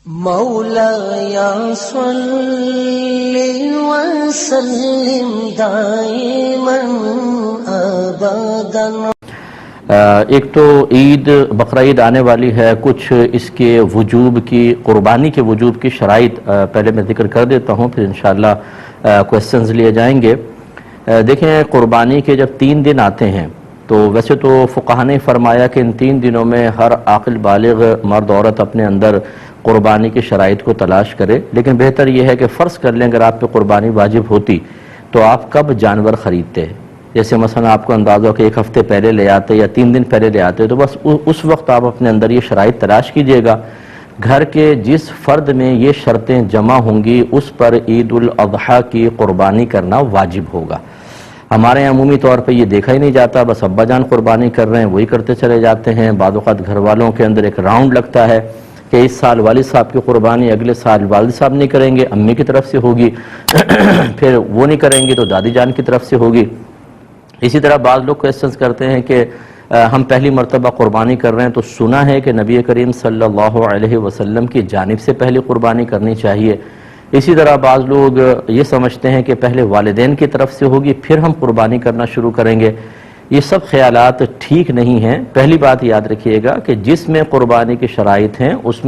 مولایا صلی وسلم دائما ابدا۔ ایک تو عید بقرہ عید آنے والی ہے، کچھ اس کے وجوب کی، قربانی کے وجوب کی شرائط پہلے میں ذکر کر دیتا ہوں، پھر انشاءاللہ کویسچنز لیے جائیں گے۔ دیکھیں، قربانی کے جب 3 دن آتے ہیں تو ویسے تو فقہاء نے فرمایا کہ ان 3 دنوں میں ہر عاقل بالغ مرد عورت اپنے اندر قربانی کی شرائط کو تلاش کرے، لیکن بہتر یہ ہے کہ فرض کر لیں اگر آپ پہ قربانی واجب ہوتی تو آپ کب جانور خریدتے ہیں؟ جیسے مثلا آپ کو اندازہ ہو کہ 1 ہفتے پہلے لے آتے یا 3 دن پہلے لے آتے، تو بس اس وقت آپ اپنے اندر یہ شرائط تلاش کیجئے گا۔ گھر کے جس فرد میں یہ شرطیں جمع ہوں گی اس پر عید الاضحیٰ کی قربانی کرنا واجب ہوگا۔ ہمارے یہاں عمومی طور پہ یہ دیکھا ہی نہیں جاتا، بس ابا جان قربانی کر رہے ہیں وہی کرتے چلے جاتے ہیں۔ بعض اوقات گھر والوں کے اندر ایک راؤنڈ لگتا ہے کہ اس سال والد صاحب کی قربانی، اگلے سال والد صاحب نہیں کریں گے، امی کی طرف سے ہوگی، پھر وہ نہیں کریں گے تو دادی جان کی طرف سے ہوگی۔ اسی طرح بعض لوگ کویسچنز کرتے ہیں کہ ہم پہلی مرتبہ قربانی کر رہے ہیں تو سنا ہے کہ نبی کریم صلی اللہ علیہ وسلم کی جانب سے پہلی قربانی کرنی چاہیے۔ اسی طرح بعض لوگ یہ سمجھتے ہیں کہ پہلے والدین کی طرف سے ہوگی پھر ہم قربانی کرنا شروع کریں گے۔ یہ سب خیالات ٹھیک نہیں ہیں۔ پہلی بات یاد رکھیے گا کہ جس میں قربانی کی شرائط ہیں اس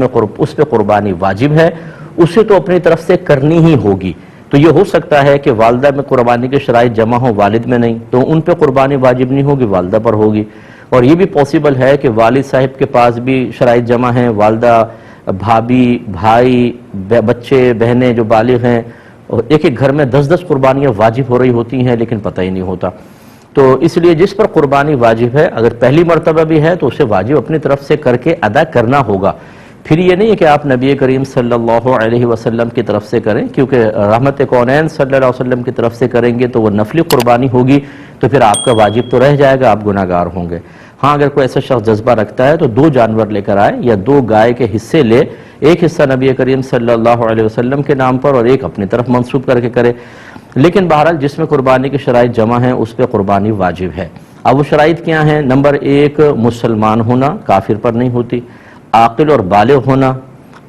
پہ قربانی واجب ہے، اسے تو اپنی طرف سے کرنی ہی ہوگی۔ تو یہ ہو سکتا ہے کہ والدہ میں قربانی کی شرائط جمع ہوں، والد میں نہیں، تو ان پہ قربانی واجب نہیں ہوگی، والدہ پر ہوگی۔ اور یہ بھی پاسبل ہے کہ والد صاحب کے پاس بھی شرائط جمع ہیں، والدہ، بھابھی، بھائی، بچے، بہنیں جو بالغ ہیں، اور ایک گھر میں 10 قربانیاں واجب ہو رہی ہوتی ہیں لیکن پتہ ہی نہیں ہوتا۔ تو اس لیے جس پر قربانی واجب ہے، اگر پہلی مرتبہ بھی ہے تو اسے واجب اپنی طرف سے کر کے ادا کرنا ہوگا۔ پھر یہ نہیں ہے کہ آپ نبی کریم صلی اللہ علیہ وسلم کی طرف سے کریں، کیونکہ رحمت کونین صلی اللہ علیہ وسلم کی طرف سے کریں گے تو وہ نفلی قربانی ہوگی، تو پھر آپ کا واجب تو رہ جائے گا، آپ گناہگار ہوں گے۔ ہاں، اگر کوئی ایسا شخص جذبہ رکھتا ہے تو 2 جانور لے کر آئے یا 2 گائے کے حصے لے، ایک حصہ نبی کریم صلی اللہ علیہ وسلم کے نام پر اور ایک اپنی طرف منسوب کر کے کرے۔ لیکن بہرحال جس میں قربانی کی شرائط جمع ہیں اس پہ قربانی واجب ہے۔ اب وہ شرائط کیا ہیں؟ نمبر 1، مسلمان ہونا، کافر پر نہیں ہوتی۔ عاقل اور بالغ ہونا،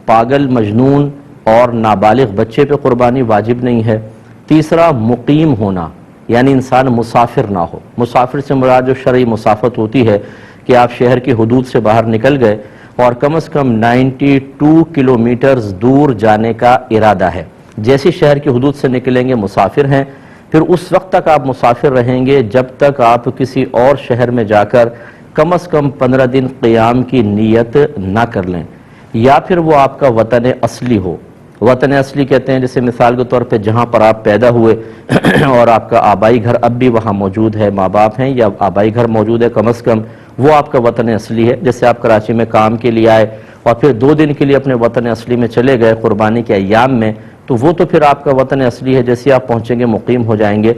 پاگل، مجنون اور نابالغ بچے پہ قربانی واجب نہیں ہے۔ تیسرا، مقیم ہونا، یعنی انسان مسافر نہ ہو۔ مسافر سے مراد جو شرعی مسافت ہوتی ہے کہ آپ شہر کی حدود سے باہر نکل گئے اور کم از کم 92 کلومیٹرز دور جانے کا ارادہ ہے۔ جیسی شہر کی حدود سے نکلیں گے مسافر ہیں، پھر اس وقت تک آپ مسافر رہیں گے جب تک آپ کسی اور شہر میں جا کر کم از کم 15 دن قیام کی نیت نہ کر لیں، یا پھر وہ آپ کا وطن اصلی ہو۔ وطن اصلی کہتے ہیں جیسے مثال کے طور پہ جہاں پر آپ پیدا ہوئے اور آپ کا آبائی گھر اب بھی وہاں موجود ہے، ماں باپ ہیں یا آبائی گھر موجود ہے، کم از کم وہ آپ کا وطن اصلی ہے۔ جیسے آپ کراچی میں کام کے لیے آئے اور پھر 2 دن کے لیے اپنے وطن اصلی میں چلے گئے قربانی کے ایام میں، تو وہ تو پھر آپ کا وطن اصلی ہے، جیسے آپ پہنچیں گے مقیم ہو جائیں گے۔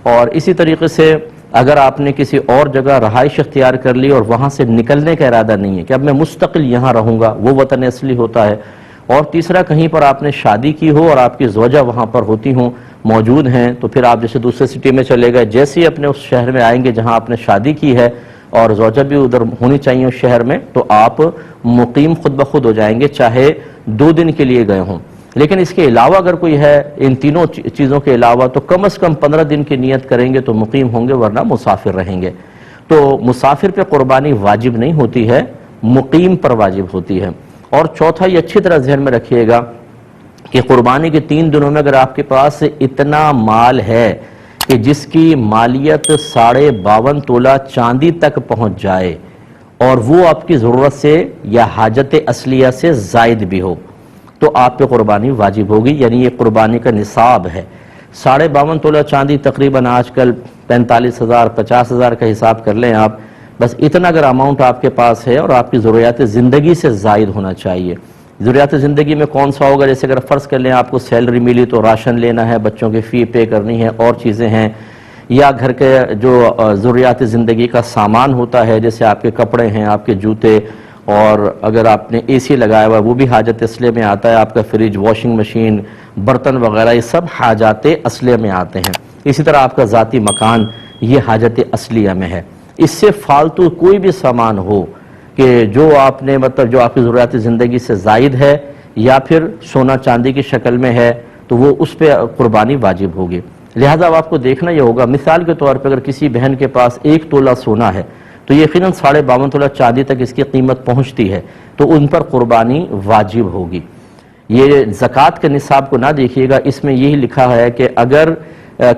اور اسی طریقے سے اگر آپ نے کسی اور جگہ رہائش اختیار کر لی اور وہاں سے نکلنے کا ارادہ نہیں ہے کہ اب میں مستقل یہاں رہوں گا، وہ وطن اصلی ہوتا ہے۔ اور تیسرا، کہیں پر آپ نے شادی کی ہو اور آپ کی زوجہ وہاں پر ہوتی ہوں، موجود ہیں، تو پھر آپ جیسے دوسرے سٹی میں چلے گئے، جیسے ہی اپنے اس شہر میں آئیں گے جہاں آپ نے شادی کی ہے اور زوجہ بھی ادھر ہونی چاہیے اس شہر میں، تو آپ مقیم خود بخود ہو جائیں گے، چاہے 2 دن کے لیے گئے ہوں۔ لیکن اس کے علاوہ اگر کوئی ہے ان تینوں چیزوں کے علاوہ، تو کم از کم 15 دن کی نیت کریں گے تو مقیم ہوں گے، ورنہ مسافر رہیں گے۔ تو مسافر پہ قربانی واجب نہیں ہوتی ہے، مقیم پر واجب ہوتی ہے۔ اور چوتھا، یہ اچھی طرح ذہن میں رکھیے گا کہ قربانی کے 3 دنوں میں اگر آپ کے پاس اتنا مال ہے کہ جس کی مالیت 52.5 تولہ چاندی تک پہنچ جائے اور وہ آپ کی ضرورت سے یا حاجت اصلیہ سے زائد بھی ہو، تو آپ پہ قربانی واجب ہوگی، یعنی یہ قربانی کا نصاب ہے۔ 52.5 تولہ چاندی تقریباً آج کل 45,000 50,000 کا حساب کر لیں آپ، بس اتنا اگر اماؤنٹ آپ کے پاس ہے اور آپ کی ضروریات زندگی سے زائد ہونا چاہیے۔ ضروریات زندگی میں کون سا ہوگا؟ جیسے اگر فرض کر لیں آپ کو سیلری ملی تو راشن لینا ہے، بچوں کی فی پے کرنی ہے، اور چیزیں ہیں، یا گھر کے جو ضروریات زندگی کا سامان ہوتا ہے جیسے آپ کے کپڑے ہیں، آپ کے جوتے، اور اگر آپ نے اے سی لگایا ہوا وہ بھی حاجت اصلیہ میں آتا ہے، آپ کا فریج، واشنگ مشین، برتن وغیرہ، یہ سب حاجات اصلیہ میں آتے ہیں۔ اسی طرح آپ کا ذاتی مکان، یہ حاجت اصلیہ میں ہے۔ اس سے فالتو کوئی بھی سامان ہو کہ جو آپ نے جو آپ کی ضروریات زندگی سے زائد ہے، یا پھر سونا چاندی کی شکل میں ہے تو وہ اس پہ قربانی واجب ہوگی۔ لہذا اب آپ کو دیکھنا یہ ہوگا، مثال کے طور پہ اگر کسی بہن کے پاس 1 تولہ سونا ہے تو یقیناً 52.5 تولہ چاندی تک اس کی قیمت پہنچتی ہے، تو ان پر قربانی واجب ہوگی۔ یہ زکوٰۃ کے نصاب کو نہ دیکھیے گا، اس میں یہی لکھا ہے کہ اگر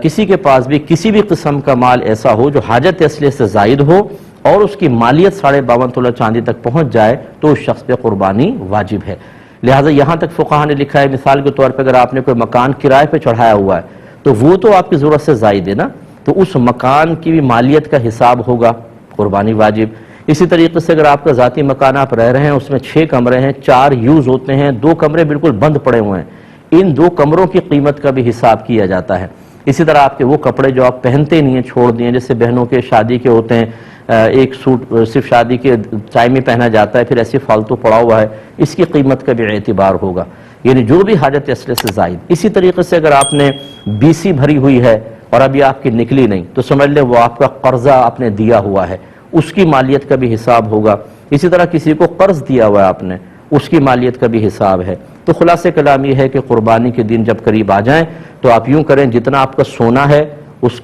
کسی کے پاس بھی کسی بھی قسم کا مال ایسا ہو جو حاجت اصلیہ سے زائد ہو اور اس کی مالیت 52.5 تولہ چاندی تک پہنچ جائے تو اس شخص پہ قربانی واجب ہے۔ لہٰذا یہاں تک فقہا نے لکھا ہے، مثال کے طور پہ اگر آپ نے کوئی مکان کرائے پہ چڑھایا ہوا ہے تو وہ تو آپ کی ضرورت سے زائد ہے نا، تو اس مکان کی بھی مالیت کا حساب ہوگا، قربانی واجب۔ اسی طریقے سے اگر آپ کا ذاتی مکان آپ رہ رہے ہیں، اس میں 6 کمرے ہیں، 4 یوز ہوتے ہیں، 2 کمرے بالکل بند پڑے ہوئے ہیں، ان 2 کمروں کی قیمت کا بھی حساب کیا جاتا ہے۔ اسی طرح آپ کے وہ کپڑے جو آپ پہنتے نہیں ہیں، چھوڑ دیے، جیسے بہنوں کے شادی کے ہوتے ہیں، ایک سوٹ صرف شادی کے ٹائم میں پہنا جاتا ہے، پھر ایسے فالتو پڑا ہوا ہے، اس کی قیمت کا بھی اعتبار ہوگا، یعنی جو بھی حاجت اصلیہ سے زائد۔ اسی طریقے سے اگر آپ نے BC بھری ہوئی ہے اور ابھی آپ کی نکلی نہیں تو سمجھ لیں وہ آپ کا قرضہ آپ نے دیا ہوا ہے، اس کی مالیت کا بھی حساب ہوگا۔ اسی طرح کسی کو قرض دیا ہوا ہے آپ نے، اس کی مالیت کا بھی حساب ہے۔ تو خلاصہ کلام یہ ہے کہ قربانی کے دن جب قریب آ جائیں تو آپ یوں کریں، جتنا آپ کا سونا ہے اس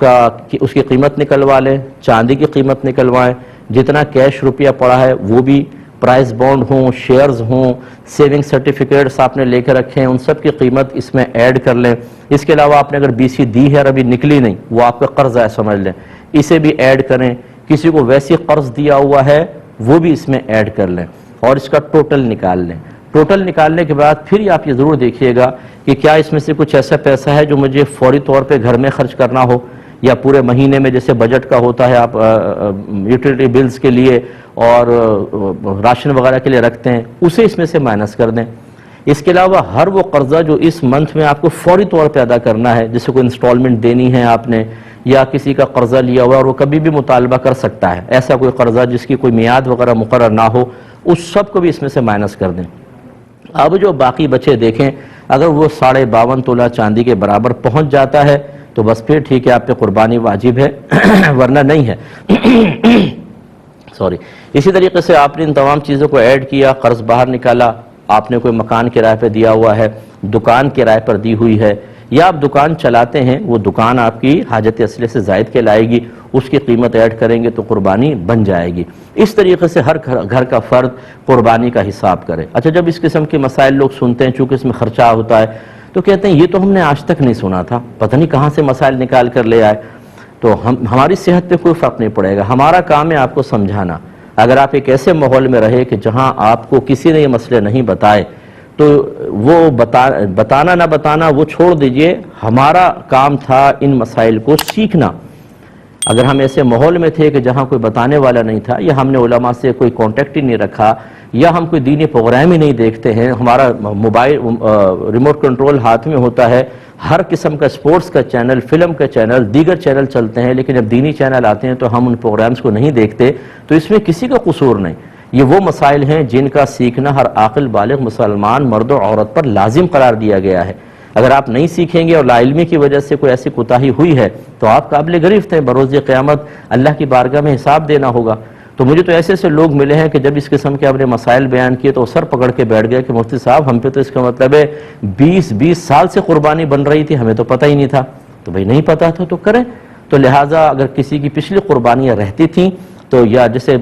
کی قیمت نکلوا لیں، چاندی کی قیمت نکلوائیں، جتنا کیش روپیہ پڑا ہے وہ بھی، پرائز بانڈ ہوں، شیئرز ہوں، سیونگ سرٹیفکیٹس آپ نے لے کے رکھے ہیں، ان سب کی قیمت اس میں ایڈ کر لیں۔ اس کے علاوہ آپ نے اگر BC دی ہے اور ابھی نکلی نہیں، وہ آپ کا قرض ہے سمجھ لیں، اسے بھی ایڈ کریں۔ کسی کو ویسی قرض دیا ہوا ہے وہ بھی اس میں ایڈ کر لیں اور اس کا ٹوٹل نکال لیں۔ ٹوٹل نکالنے کے بعد پھر آپ یہ ضرور دیکھیے گا کہ کیا اس میں سے کچھ ایسا پیسہ ہے جو مجھے فوری طور پہ گھر میں خرچ کرنا ہو، یا پورے مہینے میں جیسے بجٹ کا ہوتا ہے آپ یوٹیلیٹی بلز کے لیے اور راشن وغیرہ کے لیے رکھتے ہیں، اسے اس میں سے مائنس کر دیں۔ اس کے علاوہ ہر وہ قرضہ جو اس منتھ میں آپ کو فوری طور پہ ادا کرنا ہے، جیسے کوئی انسٹالمنٹ دینی ہے آپ نے، یا کسی کا قرضہ لیا ہوا اور وہ کبھی بھی مطالبہ کر سکتا ہے، ایسا کوئی قرضہ جس کی کوئی میعاد وغیرہ مقرر نہ ہو، اس سب کو بھی اس میں سے مائنس کر دیں۔ اب جو باقی بچے دیکھیں، اگر وہ 52.5 تولہ چاندی کے برابر پہنچ جاتا ہے تو بس پھر ٹھیک ہے، آپ پہ قربانی واجب ہے، ورنہ نہیں ہے۔ سوری۔ اسی طریقے سے آپ نے ان تمام چیزوں کو ایڈ کیا، قرض باہر نکالا، آپ نے کوئی مکان کرائے پہ دیا ہوا ہے، دکان کرائے پر دی ہوئی ہے، یا آپ دکان چلاتے ہیں، وہ دکان آپ کی حاجت اصلیہ سے زائد کے لائے گی، اس کی قیمت ایڈ کریں گے تو قربانی بن جائے گی۔ اس طریقے سے ہر گھر کا فرد قربانی کا حساب کرے۔ اچھا، جب اس قسم کے مسائل لوگ سنتے ہیں، چونکہ اس میں خرچہ ہوتا ہے، تو کہتے ہیں یہ تو ہم نے آج تک نہیں سنا تھا، پتہ نہیں کہاں سے مسائل نکال کر لے آئے۔ تو ہماری صحت پہ کوئی فرق نہیں پڑے گا، ہمارا کام ہے آپ کو سمجھانا۔ اگر آپ ایک ایسے ماحول میں رہے کہ جہاں آپ کو کسی نے یہ مسئلے نہیں بتائے تو وہ بتانا نہ بتانا وہ چھوڑ دیجئے، ہمارا کام تھا ان مسائل کو سیکھنا۔ اگر ہم ایسے ماحول میں تھے کہ جہاں کوئی بتانے والا نہیں تھا، یا ہم نے علماء سے کوئی کانٹیکٹ ہی نہیں رکھا، یا ہم کوئی دینی پروگرام ہی نہیں دیکھتے ہیں، ہمارا موبائل ریموٹ کنٹرول ہاتھ میں ہوتا ہے، ہر قسم کا سپورٹس کا چینل، فلم کا چینل، دیگر چینل چلتے ہیں، لیکن جب دینی چینل آتے ہیں تو ہم ان پروگرامز کو نہیں دیکھتے، تو اس میں کسی کا قصور نہیں۔ یہ وہ مسائل ہیں جن کا سیکھنا ہر عاقل بالغ مسلمان مرد و عورت پر لازم قرار دیا گیا ہے۔ اگر آپ نہیں سیکھیں گے اور لا علمی کی وجہ سے کوئی ایسی کوتاہی ہوئی ہے تو آپ قابل گرفت ہیں، بروز قیامت اللہ کی بارگاہ میں حساب دینا ہوگا۔ تو مجھے تو ایسے ایسے لوگ ملے ہیں کہ جب اس قسم کے اپنے مسائل بیان کیے تو سر پکڑ کے بیٹھ گئے کہ مفتی صاحب ہم پہ تو اس کا مطلب ہے 20 سال سے قربانی بن رہی تھی، ہمیں تو پتہ ہی نہیں تھا۔ تو بھئی نہیں پتہ تھا تو کریں۔ تو لہٰذا اگر کسی کی پچھلی قربانیاں رہتی تھیں تو یا جسے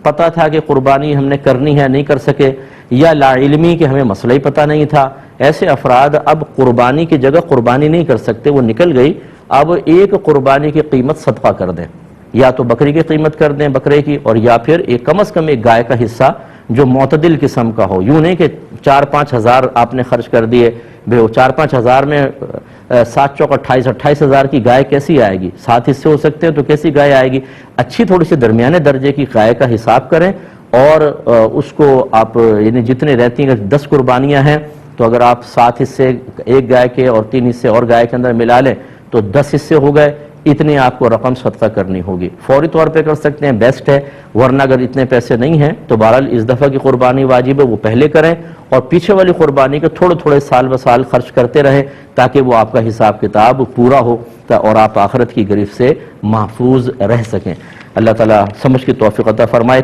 پتہ تھا کہ قربانی ہم نے کرنی ہے نہیں کر سکے، یا لا علمی کہ ہمیں مسئلہ ہی پتہ نہیں تھا، ایسے افراد اب قربانی کی جگہ قربانی نہیں کر سکتے، وہ نکل گئی۔ اب ایک قربانی کی قیمت صدقہ کر دیں، یا تو بکری کی قیمت کر دیں بکرے کی، اور یا پھر ایک کم از کم ایک گائے کا حصہ جو معتدل قسم کا ہو، یوں نہیں کہ 4-5 ہزار آپ نے خرچ کر دیے، 4-5 ہزار میں 7 چوک 28 ہزار کی گائے کیسی آئے گی؟ 7 حصے ہو سکتے ہیں تو کیسی گائے آئے گی؟ اچھی تھوڑی سی درمیانے درجے کی گائے کا حساب کریں، اور اس کو آپ یعنی جتنے رہتی ہیں 10 قربانیاں ہیں تو اگر آپ 7 حصے ایک گائے کے اور 3 حصے اور گائے کے اندر ملا لیں تو 10 حصے ہو گئے، اتنے آپ کو رقم صدقہ کرنی ہوگی۔ فوری طور پہ کر سکتے ہیں، بیسٹ ہے، ورنہ اگر اتنے پیسے نہیں ہیں تو بہرحال اس دفعہ کی قربانی واجب ہے وہ پہلے کریں، اور پیچھے والی قربانی کے تھوڑے تھوڑے سال بسال خرچ کرتے رہیں تاکہ وہ آپ کا حساب کتاب پورا ہو اور آپ آخرت کی گرفت سے محفوظ رہ سکیں۔ اللہ تعالیٰ سمجھ کی توفیق عطا فرمائے۔